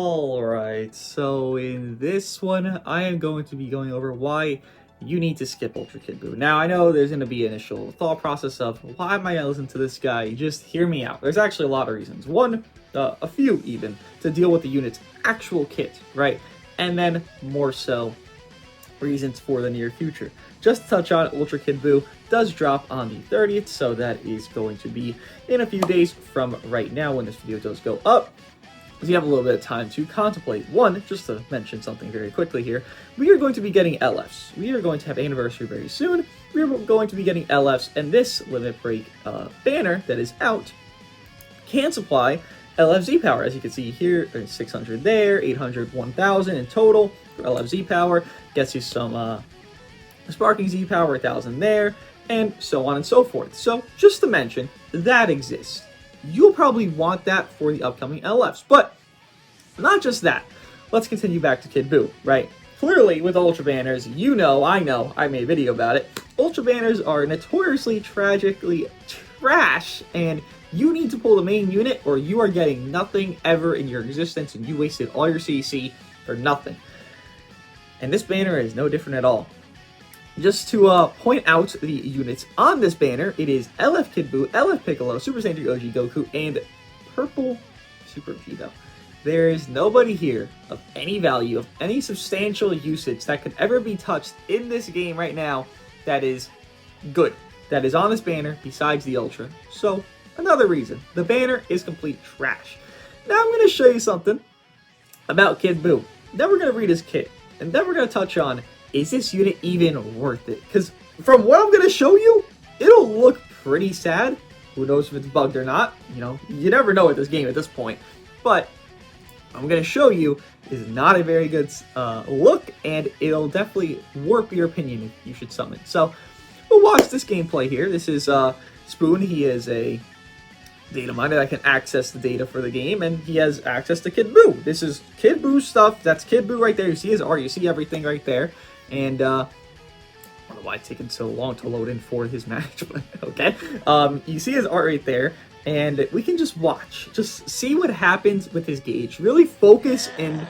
Alright, so in this one, I am going to be going over why you need to skip Ultra Kid Buu. Now, I know there's going to be an initial thought process of, why am I going to listen to this guy? Just hear me out. There's actually a lot of reasons. One, a few even, to deal with the unit's actual kit, right? And then, more so, reasons for the near future. Just to touch on, Ultra Kid Buu does drop on the 30th, so that is going to be in a few days from right now when this video does go up. So you have a little bit of time to contemplate. One, just to mention something very quickly here, we are going to be getting LFs. We are going to have anniversary very soon. We are going to be getting LFs, and this limit break banner that is out can supply LFZ power. As you can see here, there's 600 there, 800, 1000 in total for LFZ power. Gets you some Sparking Z power, 1000 there, and so on and so forth. So just to mention, that exists. You'll probably want that for the upcoming LFs, but not just that. Let's continue back to Kid Buu, right? Clearly, with Ultra Banners, you know, I made a video about it. Ultra Banners are notoriously, tragically trash, and you need to pull the main unit or you are getting nothing ever in your existence and you wasted all your CC for nothing. And this banner is no different at all. Just to point out the units on this banner, it is LF Kid Buu, LF Piccolo, Super Saiyan 3 OG Goku, and Purple Super Vito. There is nobody here of any value, of any substantial usage that could ever be touched in this game right now that is good, that is on this banner besides the Ultra. So, another reason. The banner is complete trash. Now I'm going to show you something about Kid Buu. Then we're going to read his kit, and then we're going to touch on, is this unit even worth it? Because from what I'm going to show you, it'll look pretty sad. Who knows if it's bugged or not? You know, you never know with this game at this point. But I'm going to show you is not a very good look, and it'll definitely warp your opinion if you should summon. So we'll watch this gameplay here. This is Spoon. He is a data miner that can access the data for the game, and he has access to Kid Buu. This is Kid Buu stuff. That's Kid Buu right there. You see his art. You see everything right there. And I don't know why it's taken so long to load in for his match, but okay. You see his art right there, and we can just watch. Just see what happens with his gauge. Really focus and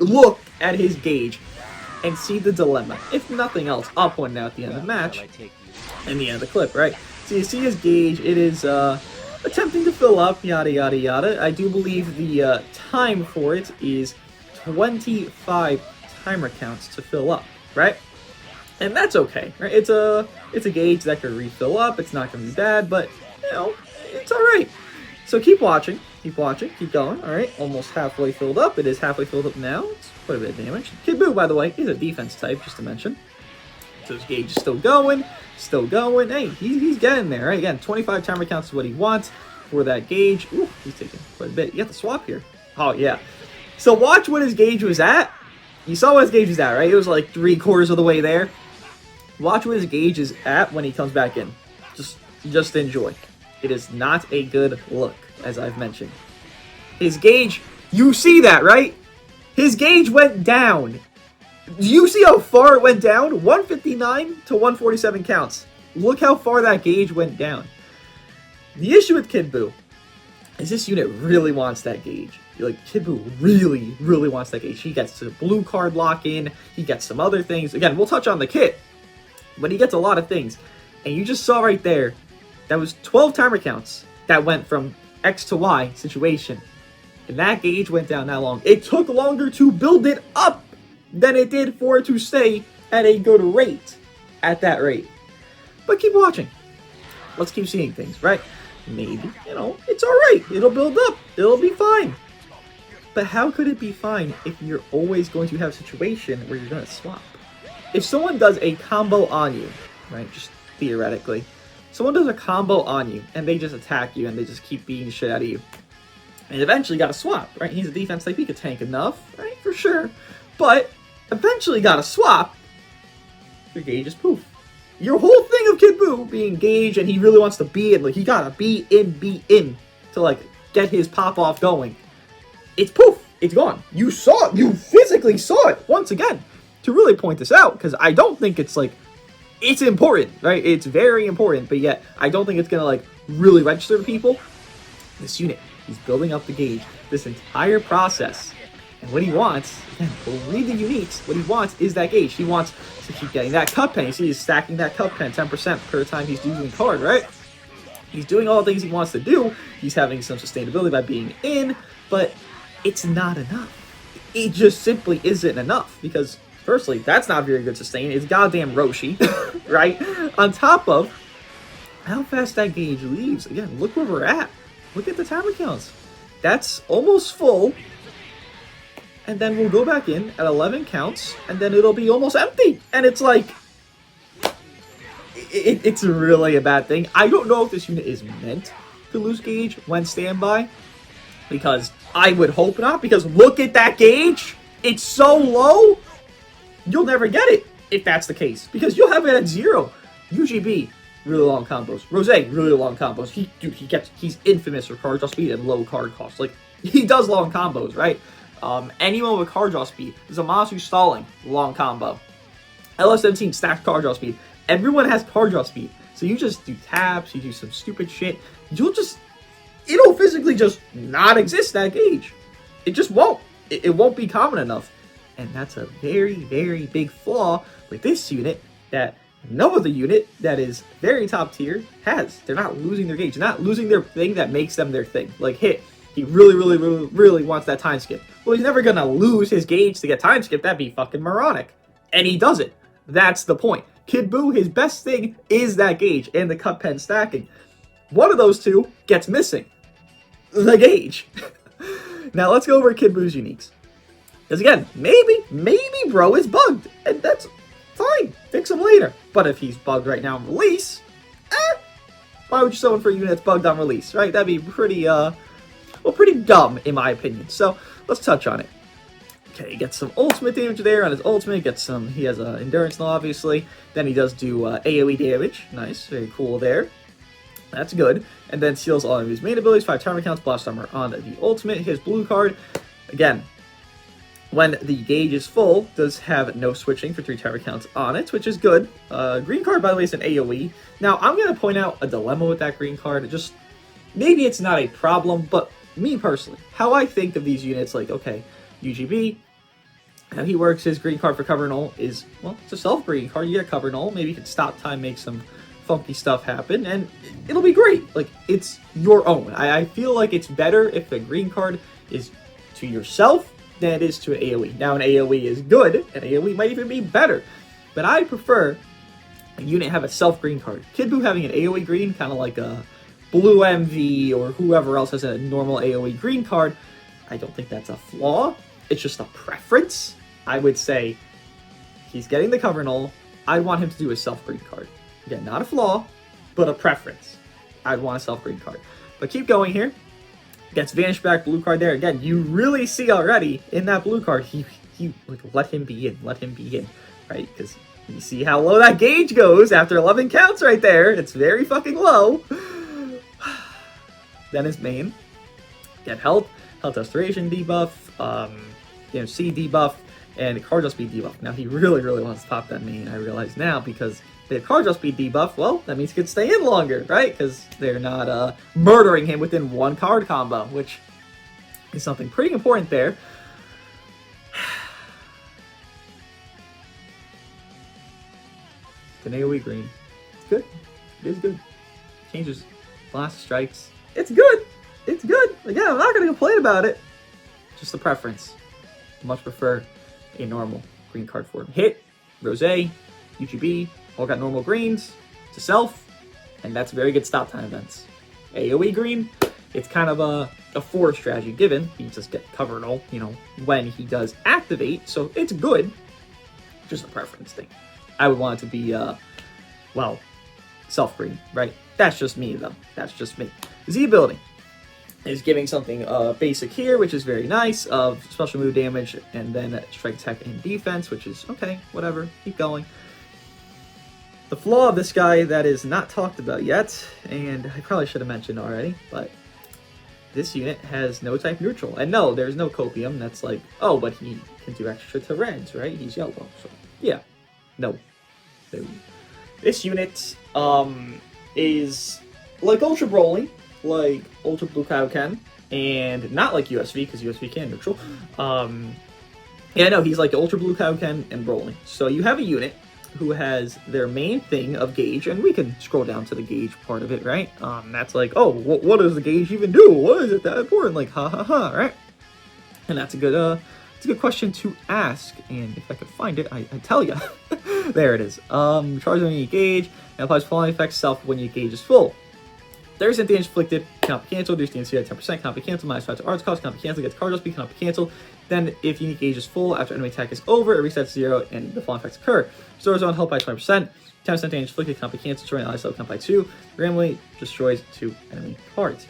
look at his gauge and see the dilemma. If nothing else, I'll point it out at the end of the match and the end of the clip, right? So you see his gauge. It is attempting to fill up, yada, yada, yada. I do believe the time for it is 25 timer counts to fill up, right? And that's okay, right? It's a gauge that can refill up. It's not going to be bad, but, you know, it's all right. So keep watching, keep going. All right, almost halfway filled up. It is halfway filled up now. It's quite a bit of damage. Kid Buu, by the way, is a defense type, just to mention. So his gauge is still going. Hey, he's getting there, right? Again, 25 timer counts is what he wants for that gauge. Ooh, he's taking quite a bit. You have to swap here. Oh, yeah. So watch what his gauge was at. You saw what his gauge was at, right? It was like 3/4 of the way there. Watch what his gauge is at when he comes back in. Just enjoy. It is not a good look, as I've mentioned. His gauge, you see that, right? His gauge went down. Do you see how far it went down? 159 to 147 counts. Look how far that gauge went down. The issue with Kid Buu is this unit really wants that gauge. Like, Kid Buu really, really wants that gauge. He gets the blue card lock in. He gets some other things. Again, we'll touch on the kit, but he gets a lot of things. And you just saw right there, that was 12 timer counts that went from X to Y situation. And that gauge went down that long. It took longer to build it up than it did for it to stay at a good rate at that rate. But keep watching. Let's keep seeing things, right? Maybe, you know, it's all right. It'll build up. It'll be fine. But how could it be fine if you're always going to have a situation where you're going to swap? If someone does a combo on you, right, just theoretically, someone does a combo on you and they just attack you and they just keep beating the shit out of you, and eventually got to swap, right? He's a defense type. He could tank enough, right, for sure. But eventually got to swap. Your gauge is poof. Your whole thing of Kid Buu being Gage and he really wants to be in, like, he got to be in to, like, get his pop-off going. It's poof. It's gone. You saw it. You physically saw it once again. To really point this out, because I don't think it's like, it's important, right? It's very important, but yet I don't think it's going to like really register to people. This unit He's building up the Gage this entire process. And what he wants, again, we'll read the uniques, what he wants is that Gage. He wants to keep getting that cup pen. You see he's stacking that cup pen 10% per time he's using the card, right? He's doing all the things he wants to do. He's having some sustainability by being in, but it's not enough. It just simply isn't enough because, firstly, that's not very good sustain. It's goddamn Roshi, right? On top of how fast that Gage leaves. Again, look where we're at. Look at the timer counts. That's almost full. And then we'll go back in at 11 counts, and then it'll be almost empty. And it's like, it's really a bad thing. I don't know if this unit is meant to lose Gage when standby, because I would hope not, because look at that Gage. It's so low, you'll never get it if that's the case, because you'll have it at 0. UGB, really long combos. Rose, really long combos. He's infamous for card draw speed and low card cost. Like, he does long combos, right? Anyone with card draw speed. Zamasu stalling, long combo. LS17 stacked card draw speed. Everyone has card draw speed. So you just do taps, you do some stupid shit. It'll physically just not exist, that Gage. It just won't. It won't be common enough. And that's a very, very big flaw with this unit that no other unit that is very top tier has. They're not losing their Gage. They're not losing their thing that makes them their thing. Like Hit. He really wants that time skip. Well, he's never gonna lose his Gage to get time skip. That'd be fucking moronic. And he does it. That's the point. Kid Buu, his best thing is that Gage and the cup pen stacking. One of those two gets missing. The Gage. Now let's go over Kid Buu's uniques. Because again, maybe bro is bugged. And that's fine. Fix him later. But if he's bugged right now on release, why would you summon for a unit that's bugged on release, right? That'd be pretty dumb, in my opinion. So, let's touch on it. Okay, he gets some ultimate damage there on his ultimate. He has endurance now, obviously. Then he does do AoE damage. Nice, very cool there. That's good. And then seals all of his main abilities, 5 timer counts, blast armor on the ultimate. His blue card, again, when the Gage is full, does have no switching for 3 timer counts on it, which is good. Green card, by the way, is an AoE. Now, I'm going to point out a dilemma with that green card. Maybe it's not a problem, but me personally, how I think of these units, like, okay, UGB, how he works his green card for cover null is, well, it's a self-green card. You get cover null. Maybe you can stop time, make some funky stuff happen, and it'll be great. Like, it's your own. I feel like it's better if the green card is to yourself than it is to an AoE. Now, an AoE is good, and AoE might even be better, but I prefer a unit have a self-green card. Kid Buu having an AoE green, kind of like a Blue MV or whoever else has a normal AoE green card, I don't think that's a flaw. It's just a preference. I would say he's getting the cover null. I'd want him to do a self-green card. Again, not a flaw, but a preference. I'd want a self-green card. But keep going here. Gets Vanish back, blue card there. Again, you really see already in that blue card, he like, let him be in, right? Because you see how low that Gage goes after 11 counts right there. It's very fucking low. Then his main, get health restoration debuff, C debuff, and card draw speed debuff. Now he really wants to pop that main, I realize now, because they have card draw speed debuff. Well, that means he could stay in longer, right? Because they're not murdering him within one card combo, which is something pretty important there. It's an AoE green. It's good. It is good. Changes blast strikes. It's good. It's good. Again, I'm not going to complain about it. Just a preference. Much prefer a normal green card form. Hit, Rose, UGB, all got normal greens to self, and that's very good stop time events. AoE green, it's kind of a forward strategy given. You just get cover null, when he does activate, so it's good. Just a preference thing. I would want it to be, self-green, right? That's just me, though. That's just me. Z ability is giving something basic here, which is very nice, of special move damage, and then strike attack and defense, which is okay, whatever, keep going. The flaw of this guy that is not talked about yet, and I probably should have mentioned already, but this unit has no type neutral. And no, there's no copium that's like, oh, but he can do extra to reds, right? He's yellow, so yeah, no. This unit is like Ultra Broly, like Ultra Blue Kaioken, and not like USV, because USV can neutral. Yeah, no, he's like Ultra Blue, Kaioken, and Broly. So you have a unit who has their main thing of Gage, and we can scroll down to the Gage part of it, right? That's like, oh, what does the Gage even do? What is it that important? Like, ha ha ha, right? And that's a good question to ask. And if I could find it, I tell you. There it is. Charge when you Gage, and applies falling effects self when your Gage is full. There's damage inflicted, cannot be cancelled. There's DNC at 10%, cannot be cancelled. Minus 5 to arts cost, cannot be cancelled. Gets card speed, cannot be cancelled. Then, if unique Gage is full after enemy attack is over, it resets to 0 and the falling effects occur. Restores on health by 20%. 10% damage inflicted, cannot be cancelled. Destroying ally cell count by 2. Randomly destroys 2 enemy cards.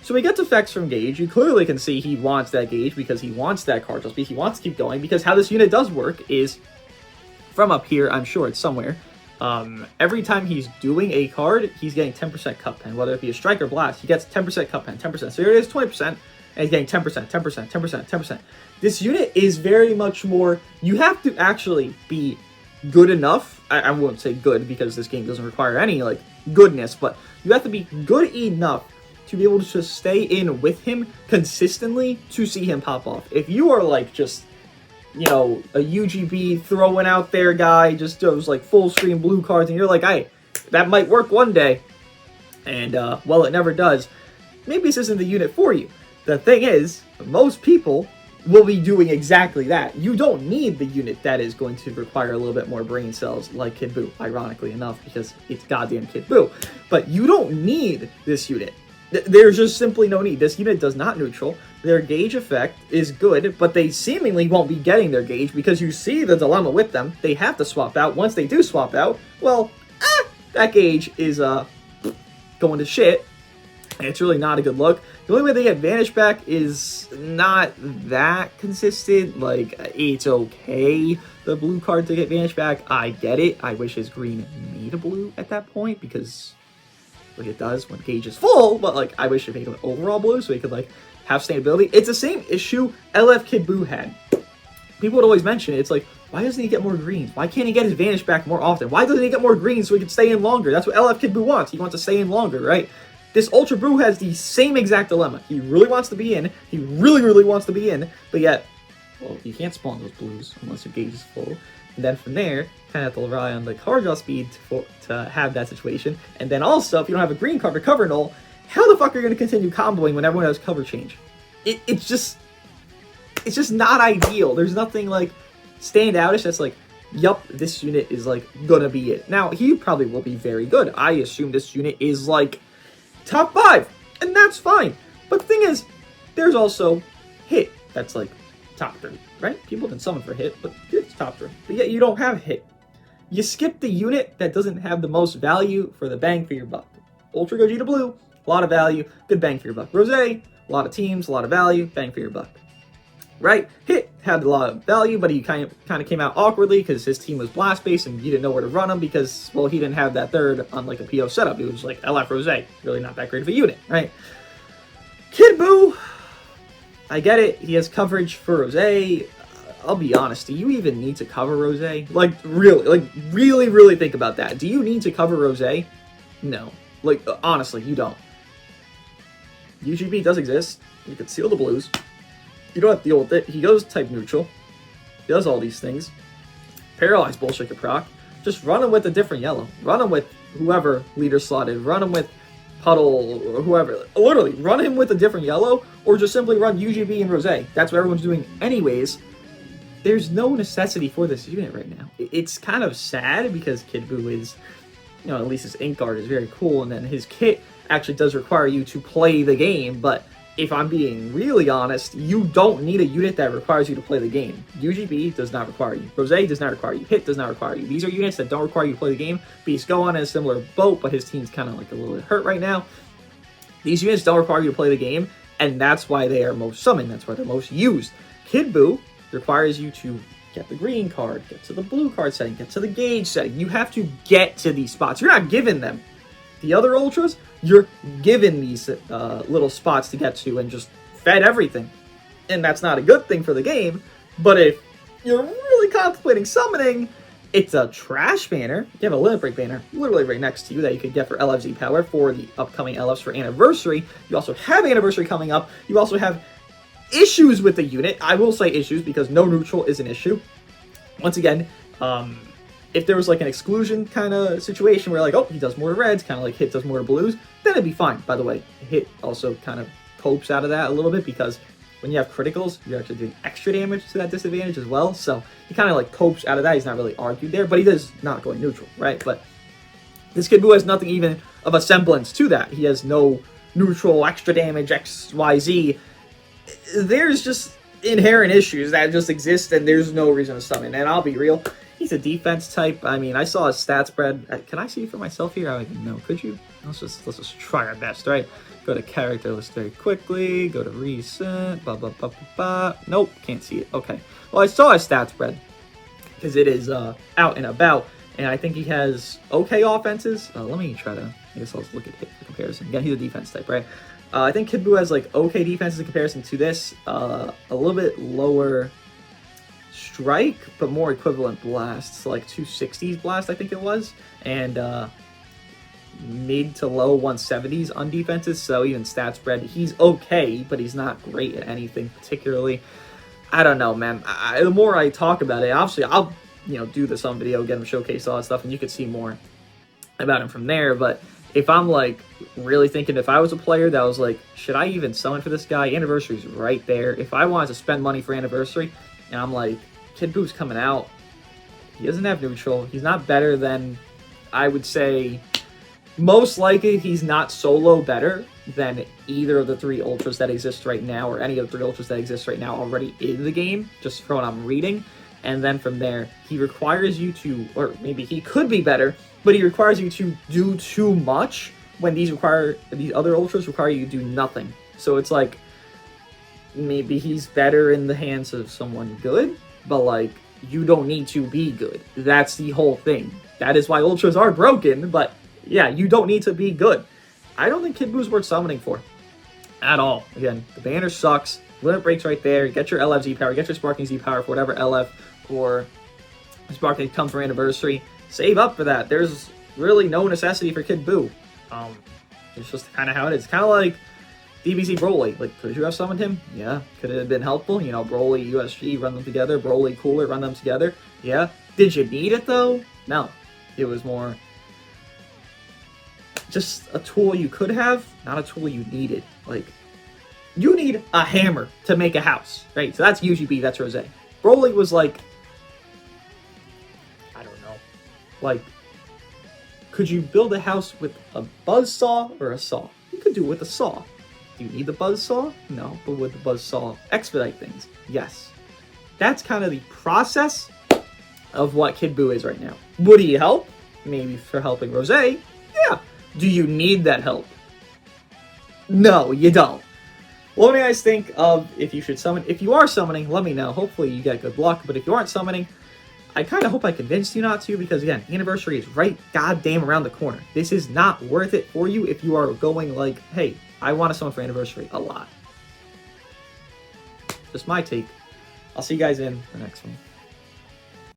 So we get effects from Gage. You clearly can see he wants that Gage because he wants that card speed. He wants to keep going because how this unit does work is from up here. I'm sure it's somewhere. Every time he's doing a card, he's getting 10% cut pen. Whether it be a strike or blast, he gets 10% cut pen, 10%. So here it is, 20%, and he's getting 10%, 10%, 10%, 10%. This unit is very much more, you have to actually be good enough. I won't say good because this game doesn't require any like goodness, but you have to be good enough to be able to just stay in with him consistently to see him pop off. If you are like just, you know, a UGB throwing out there guy, just those like full screen blue cards, and you're like, hey, that might work one day, and well, it never does, maybe this isn't the unit for you. The thing is, most people will be doing exactly that. You don't need the unit that is going to require a little bit more brain cells like Kid Buu, ironically enough, because it's goddamn Kid Buu. But you don't need this unit. There's just simply no need. This unit does not neutral. Their Gage effect is good, but they seemingly won't be getting their Gage because you see the dilemma with them. They have to swap out. Once they do swap out, well, that Gage is going to shit, and it's really not a good look. The only way they get Vanish back is not that consistent. Like, it's okay, the blue card to get Vanish back. I get it. I wish his green made a blue at that point because like it does when Gage is full, but like I wish it made an overall blue so he could like have sustainability. It's the same issue LF Kid Buu had. People would always mention it. It's like, why doesn't he get more greens? Why can't he get his Vanish back more often? Why doesn't he get more greens so he can stay in longer? That's what LF Kid Buu wants. He wants to stay in longer, right? This Ultra Buu has the same exact dilemma. He really wants to be in. He really, really wants to be in, but yet, well, you can't spawn those blues unless your Gage is full. And then from there, kind of have to rely on the card draw speed to have that situation. And then also, if you don't have a green card to cover null, how the fuck are you going to continue comboing when everyone has cover change? It's just not ideal. There's nothing like standoutish that's like, yup, this unit is like gonna be it. Now, he probably will be very good. I assume this unit is like top 5, and that's fine. But the thing is, there's also hit that's like top 3, right? People can summon for hit, but it's top 3. But yet you don't have hit. You skip the unit that doesn't have the most value for the bang for your buck. Ultra Gogeta Blue, a lot of value, good bang for your buck. Rose, a lot of teams, a lot of value, bang for your buck. Right? Hit had a lot of value, but he kind of came out awkwardly because his team was blast based and you didn't know where to run him because, well, he didn't have that third on like a PO setup. It was like LF Rose, really not that great of a unit, right? Kid Buu, I get it. He has coverage for Rose. I'll be honest. Do you even need to cover Rose? Like really think about that. Do you need to cover Rose? No. Like, honestly, you don't. UGB does exist. You can seal the blues. You don't have to deal with it. He goes type neutral. He does all these things. Paralyze bullshit could proc. Just run him with a different yellow. Run him with whoever leader slotted. Run him with Puddle or whoever. Literally, run him with a different yellow or just simply run UGB and Rose. That's what everyone's doing anyways. There's no necessity for this unit right now. It's kind of sad because Kid Buu is, you know, at least his ink art is very cool, and then his kit actually does require you to play the game, but if I'm being really honest, you don't need a unit that requires you to play the game. UGB does not require you. Rose does not require you. Hit does not require you. These are units that don't require you to play the game. Beast Go on in a similar boat, but his team's kind of like a little bit hurt right now. These units don't require you to play the game, and that's why they are most summoned. That's why they're most used. Kid Buu requires you to get the green card, get to the blue card setting, get to the Gage setting. You have to get to these spots. You're not given them. The other Ultras, you're given these little spots to get to and just fed everything. And that's not a good thing for the game, but if you're really contemplating summoning, It's a trash banner. You have a limit break banner literally right next to you that you could get for LFZ power for the upcoming LFs for Anniversary. You also have Anniversary coming up. You also have issues with the unit. I will say issues because no neutral is an issue. Once again, if there was like an exclusion kind of situation where like, oh, he does more reds, kind of like Hit does more blues, then it'd be fine. By the way, Hit also kind of copes out of that a little bit because when you have criticals, you're actually doing extra damage to that disadvantage as well. So he kind of like copes out of that. He's not really argued there, but he does not going neutral, right? But this Kid Buu has nothing even of a semblance to that. He has no neutral, extra damage, X, Y, Z. There's just inherent issues that just exist, and there's no reason to summon. And I'll be real, he's a defense type. I mean, I saw his stat spread. Can I see it for myself here? I don't even know. Could you? Let's just try our best, right? Go to character list very quickly. Go to recent. Nope, can't see it. Okay. Well, I saw his stat spread because it is out and about, and I think he has okay offenses. Let me try to. I guess I'll look at Hit for comparison. Again, he's a defense type, right? I think Kid Buu has like okay defenses in comparison to this. A little bit lower strike, but more equivalent blasts, like 260s blast, I think it was, and mid to low 170s on defenses. So even stat spread, he's okay, but he's not great at anything particularly. I don't know, man. The more I talk about it, obviously I'll do the some video, get him showcase all that stuff, and you could see more about him from there. But if I'm like really thinking, if I was a player that was like, should I even summon for this guy? Anniversary's right there. If I wanted to spend money for Anniversary, and I'm like, Kid Buu's coming out, he doesn't have neutral. He's not better than, I would say, most likely he's not solo better than either of the 3 ultras that exist right now, or any of the 3 ultras that exist right now already in the game, just from what I'm reading. And then from there, he requires you to, or maybe he could be better, but he requires you to do too much when these other ultras require you to do nothing. So it's like, maybe he's better in the hands of someone good, but like, you don't need to be good. That's the whole thing. That is why ultras are broken, but yeah, you don't need to be good. I don't think Kid Buu's worth summoning for at all. Again, the banner sucks. Limit breaks right there. Get your LFZ power, get your Sparking Z power for whatever LF or Sparking comes for Anniversary. Save up for that. There's really no necessity for Kid Buu. It's just kind of how it is. Kind of like DBZ Broly. Like, could you have summoned him? Yeah. Could it have been helpful? Broly, USG, run them together. Broly, Cooler, run them together. Yeah. Did you need it, though? No. It was more just a tool you could have, not a tool you needed. Like, you need a hammer to make a house, right? So that's UGB, that's Rose. Broly was like, I don't know. Like, could you build a house with a buzzsaw or a saw? You could do it with a saw. Do you need the buzzsaw? No, but would the buzzsaw expedite things? Yes. That's kind of the process of what Kid Buu is right now. Would he help? Maybe for helping Rose? Yeah. Do you need that help? No, you don't. What do you guys think of if you should summon? If you are summoning, let me know. Hopefully you get good luck. But if you aren't summoning, I kind of hope I convinced you not to, because again, Anniversary is right goddamn around the corner. This is not worth it for you if you are going like, hey, I want to summon for Anniversary a lot. Just my take. I'll see you guys in the next one.